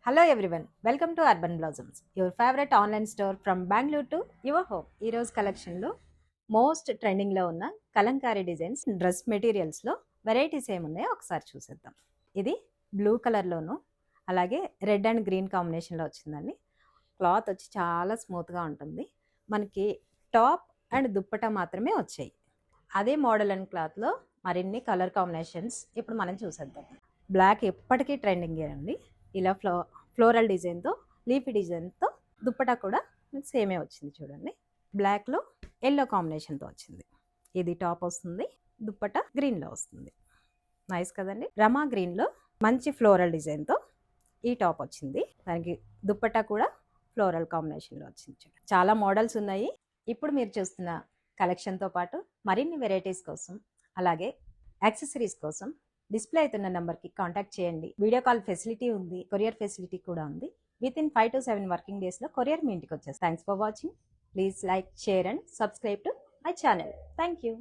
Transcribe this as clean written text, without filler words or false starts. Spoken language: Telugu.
Hello everyone, welcome to urban blossoms, your favourite online store from Bengaluru to your home. ఈరోజు కలెక్షన్లో మోస్ట్ ట్రెండింగ్లో ఉన్న కలంకారీ డిజైన్స్ డ్రెస్ మెటీరియల్స్లో వెరైటీస్ ఏమున్నాయో ఒకసారి చూసేద్దాం. ఇది బ్లూ కలర్లోను అలాగే రెడ్ అండ్ గ్రీన్ కాంబినేషన్లో వచ్చిందండి. క్లాత్ వచ్చి చాలా స్మూత్గా ఉంటుంది. మనకి టాప్ అండ్ దుప్పటా మాత్రమే వచ్చాయి. అదే మోడల్ అండ్ క్లాత్లో మరిన్ని కలర్ కాంబినేషన్స్ ఇప్పుడు మనం చూసేద్దాం. బ్లాక్ ఎప్పటికీ ట్రెండింగే అండి. ఇలా ఫ్లోరల్ డిజైన్తో లీఫీ డిజైన్తో దుప్పటా కూడా సేమే వచ్చింది చూడండి. బ్లాక్లో ఎల్లో కాంబినేషన్తో వచ్చింది. ఇది టాప్ వస్తుంది, దుప్పటా గ్రీన్లో వస్తుంది. నైస్ కదండి. రమా గ్రీన్లో మంచి ఫ్లోరల్ డిజైన్తో ఈ టాప్ వచ్చింది. దానికి దుప్పటా కూడా ఫ్లోరల్ కాంబినేషన్లో వచ్చింది. చాలా మోడల్స్ ఉన్నాయి. ఇప్పుడు మీరు చూస్తున్న కలెక్షన్తో పాటు మరిన్ని వెరైటీస్ కోసం అలాగే యాక్సెసరీస్ కోసం డిస్ప్లే అవుతున్న నెంబర్కి కాంటాక్ట్ చేయండి. వీడియో కాల్ ఫెసిలిటీ ఉంది, కొరియర్ ఫెసిలిటీ కూడా ఉంది. విత్ ఇన్ 5 to 7 వర్కింగ్ డేస్లో కొరియర్ మీ ఇంటికి వచ్చేసి. Thanks for watching. Please like, share and subscribe to my channel. Thank you.